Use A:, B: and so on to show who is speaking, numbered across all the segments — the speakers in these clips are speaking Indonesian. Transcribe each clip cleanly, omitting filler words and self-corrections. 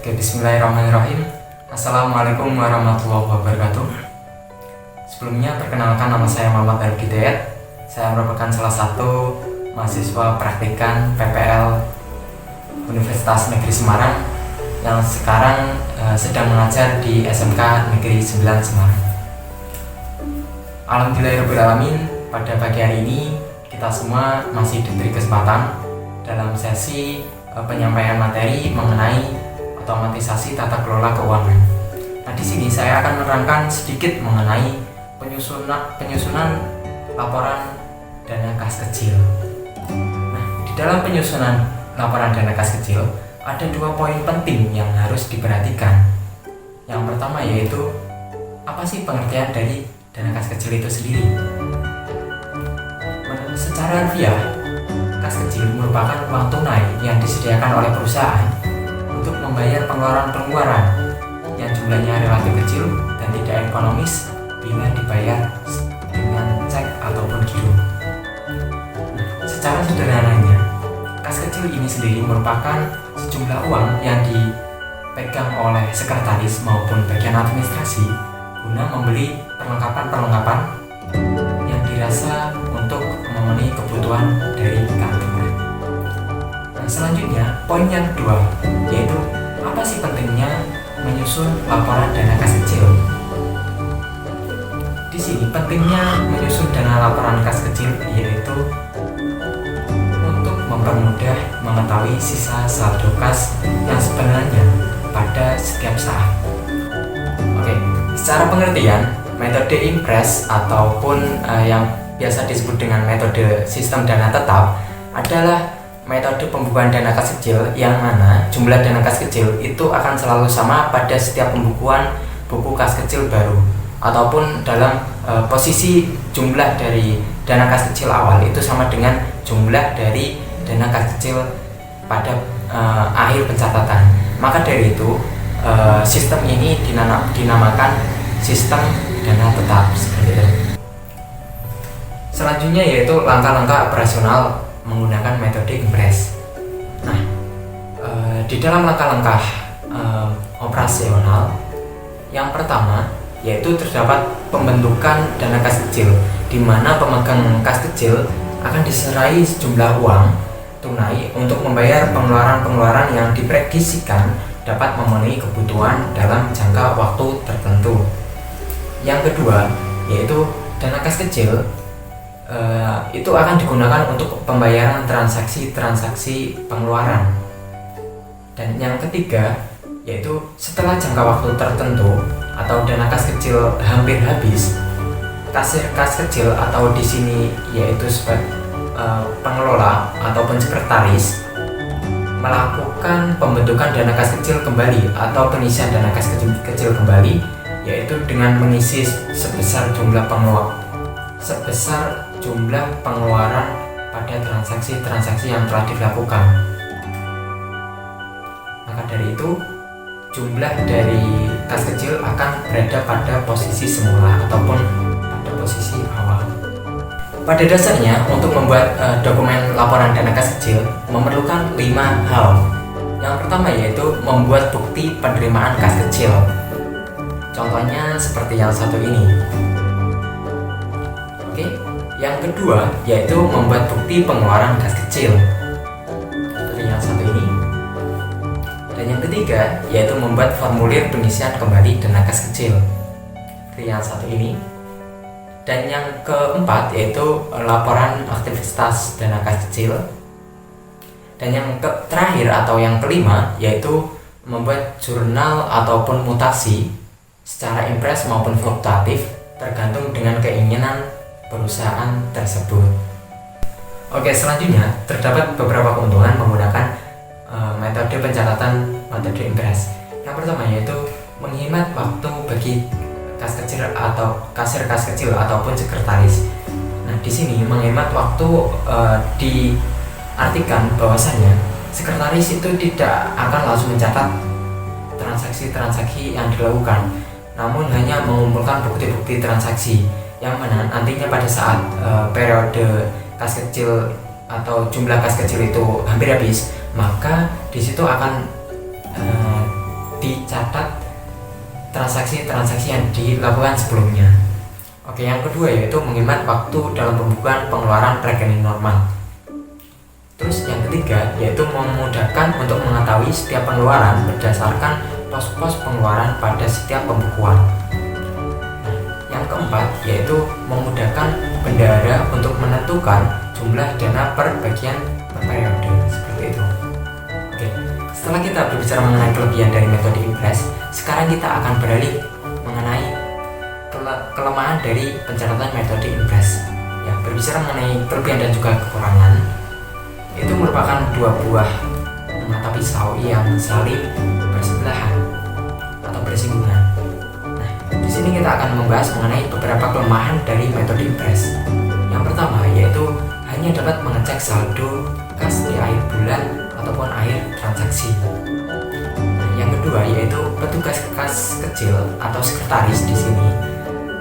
A: Oke, bismillahirrahmanirrahim. Assalamualaikum warahmatullahi wabarakatuh. Sebelumnya perkenalkan, nama saya Muhammad Arif Hidayat. Saya merupakan salah satu mahasiswa praktikan PPL Universitas Negeri Semarang yang sekarang sedang mengajar di SMK Negeri 9 Semarang. Alhamdulillahirrahmanirrahim, pada pagi hari ini kita semua masih diberi kesempatan dalam sesi penyampaian materi mengenai otomatisasi tata kelola keuangan. Nah, di sini saya akan menerangkan sedikit mengenai penyusunan laporan dana kas kecil. Nah, di dalam penyusunan laporan dana kas kecil ada 2 poin penting yang harus diperhatikan. Yang pertama yaitu apa sih pengertian dari dana kas kecil itu sendiri. Secara harfiah, kas kecil merupakan uang tunai yang disediakan oleh perusahaan untuk membayar pengeluaran-pengeluaran yang jumlahnya relatif kecil dan tidak ekonomis bila dibayar dengan cek ataupun giro. Secara sederhananya, kas kecil ini sendiri merupakan sejumlah uang yang dipegang oleh sekretaris maupun bagian administrasi guna membeli perlengkapan-perlengkapan yang dirasa untuk memenuhi kebutuhan dari kantor. Selanjutnya, poin yang kedua, yaitu apa sih pentingnya menyusun laporan dana kas kecil. Di sini pentingnya menyusun dana laporan kas kecil yaitu untuk mempermudah mengetahui sisa saldo kas yang sebenarnya pada setiap saat. Oke, secara pengertian, metode impres ataupun yang biasa disebut dengan metode sistem dana tetap adalah metode pembukuan dana kas kecil yang mana jumlah dana kas kecil itu akan selalu sama pada setiap pembukuan buku kas kecil baru, ataupun dalam posisi jumlah dari dana kas kecil awal itu sama dengan jumlah dari dana kas kecil pada akhir pencatatan. Maka dari itu sistem ini dinamakan sistem dana tetap seperti itu. Selanjutnya yaitu langkah-langkah operasional menggunakan metode impres. Nah, di dalam langkah-langkah operasional yang pertama yaitu terdapat pembentukan dana kas kecil, di mana pemegang kas kecil akan diserai sejumlah uang tunai untuk membayar pengeluaran-pengeluaran yang diprediksikan dapat memenuhi kebutuhan dalam jangka waktu tertentu. Yang kedua yaitu dana kas kecil itu akan digunakan untuk pembayaran transaksi pengeluaran. Dan yang ketiga yaitu setelah jangka waktu tertentu atau dana kas kecil hampir habis, kasir kas kecil atau di sini yaitu sebagai pengelola ataupun sekretaris melakukan pembentukan dana kas kecil kembali atau pengisian dana kas kecil kembali, yaitu dengan mengisi sebesar jumlah pengeluaran pada transaksi yang telah dilakukan. Maka dari itu, jumlah dari kas kecil akan berada pada posisi semula ataupun pada posisi awal. Pada dasarnya, untuk membuat dokumen laporan dana kas kecil memerlukan 5 hal. Yang pertama yaitu membuat bukti penerimaan kas kecil. Contohnya seperti yang satu ini. Oke. Yang kedua yaitu membuat bukti pengeluaran kas kecil seperti yang satu ini. Dan yang ketiga yaitu membuat formulir pengisian kembali dana kas kecil seperti yang satu ini. Dan yang keempat yaitu laporan aktivitas dana kas kecil. Dan yang terakhir atau yang kelima yaitu membuat jurnal ataupun mutasi secara impres maupun fluktuatif tergantung dengan keinginan perusahaan tersebut. Oke, selanjutnya terdapat beberapa keuntungan menggunakan metode pencatatan metode impres. Yang pertama yaitu menghemat waktu bagi kas kecil atau kasir kas kecil ataupun sekretaris. Nah, di sini menghemat waktu diartikan bahwasanya sekretaris itu tidak akan langsung mencatat transaksi yang dilakukan, namun hanya mengumpulkan bukti-bukti transaksi yang mana nantinya pada saat periode kas kecil atau jumlah kas kecil itu hampir habis, maka di situ akan dicatat transaksi-transaksi yang dilakukan sebelumnya. Oke, yang kedua yaitu menghemat waktu dalam pembukuan pengeluaran rekening normal. Terus yang ketiga yaitu memudahkan untuk mengetahui setiap pengeluaran berdasarkan pos-pos pengeluaran pada setiap pembukuan. Yang keempat yaitu memudahkan bendahara untuk menentukan jumlah dana per bagian per periode, seperti itu. Oke, setelah kita berbicara mengenai kelebihan dari metode Impress, sekarang kita akan beralih mengenai kelemahan dari pencatatan metode Impress. Ya, berbicara mengenai kelebihan dan juga kekurangan, itu merupakan dua buah mata pisau yang saling bersebelahan atau bersinggungan. Nah, di sini kita akan membahas mengenai beberapa kelemahan dari metode Impress. Yang pertama yaitu hanya dapat mengecek saldo kas di akhir bulan ataupun akhir transaksi. Nah, yang kedua yaitu petugas kas kecil atau sekretaris di sini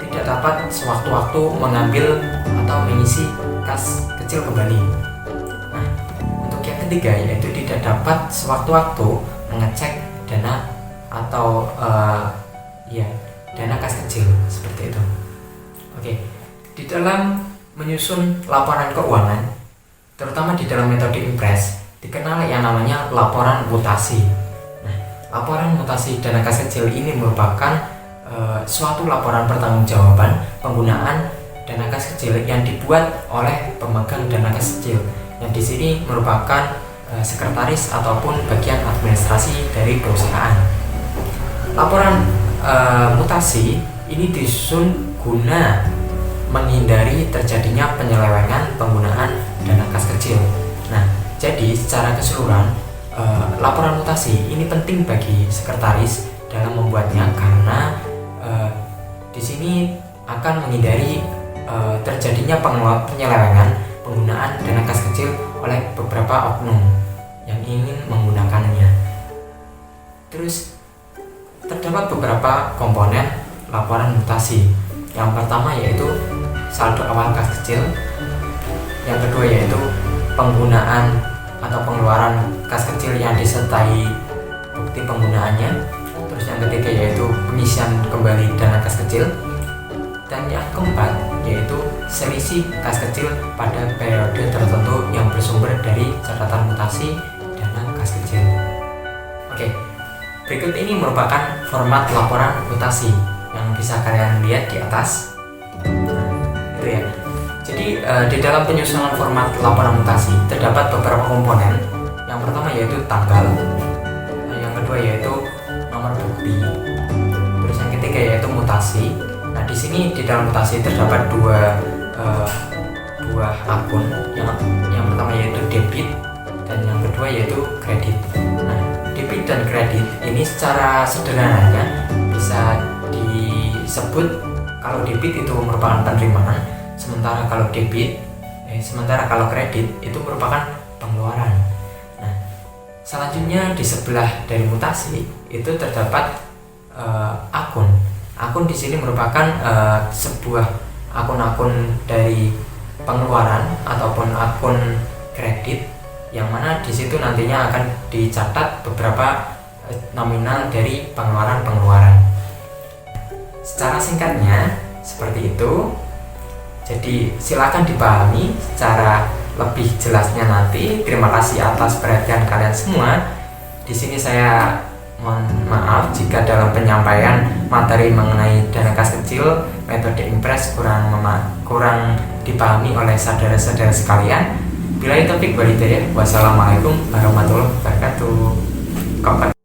A: tidak dapat sewaktu-waktu mengambil atau mengisi kas kecil kembali. Nah, untuk yang ketiga yaitu tidak dapat sewaktu-waktu mengecek dana atau dana kas kecil, seperti itu. Oke, di dalam menyusun laporan keuangan, terutama di dalam metode Impress, dikenal yang namanya laporan mutasi. Nah, laporan mutasi dana kas kecil ini merupakan suatu laporan pertanggungjawaban penggunaan dana kas kecil yang dibuat oleh pemegang dana kas kecil, yang di sini merupakan sekretaris ataupun bagian administrasi dari perusahaan. Laporan mutasi ini disusun guna menghindari terjadinya penyelewengan penggunaan dana kas kecil. Nah, jadi secara keseluruhan laporan mutasi ini penting bagi sekretaris dalam membuatnya karena di sini akan menghindari terjadinya penyelewengan penggunaan dana kas kecil oleh beberapa oknum yang ingin menggunakannya. Terus terdapat beberapa komponen laporan mutasi. Yang pertama yaitu saldo awal kas kecil. Yang kedua yaitu penggunaan atau pengeluaran kas kecil yang disertai bukti penggunaannya. Terus yang ketiga yaitu pengisian kembali dana kas kecil. Dan yang keempat yaitu selisih kas kecil pada periode tertentu yang bersumber dari catatan mutasi dana kas kecil. Oke, berikut ini merupakan format laporan mutasi yang bisa kalian lihat di atas. Nah, itu ya. Jadi di dalam penyusunan format laporan mutasi terdapat beberapa komponen. Yang pertama yaitu tanggal, yang kedua yaitu nomor bukti, terus yang ketiga yaitu mutasi. Nah, di sini di dalam mutasi terdapat dua akun. Yang pertama yaitu debit dan yang kedua yaitu kredit. Nah, debit dan kredit ini secara sederhananya bisa disebut kalau debit itu merupakan penerimaan, sementara kalau kredit itu merupakan pengeluaran. Nah, selanjutnya di sebelah dari mutasi itu terdapat akun. Akun di sini merupakan sebuah akun-akun dari pengeluaran ataupun akun kredit, yang mana di situ nantinya akan dicatat beberapa nominal dari pengeluaran. Secara singkatnya seperti itu. Jadi silakan dipahami secara lebih jelasnya nanti. Terima kasih atas perhatian kalian semua. Di sini saya mohon maaf jika dalam penyampaian materi mengenai dana kas kecil metode Impress kurang dipahami oleh saudara-saudara sekalian. Billahi taufik wal hidayah. Wassalamualaikum warahmatullahi wabarakatuh.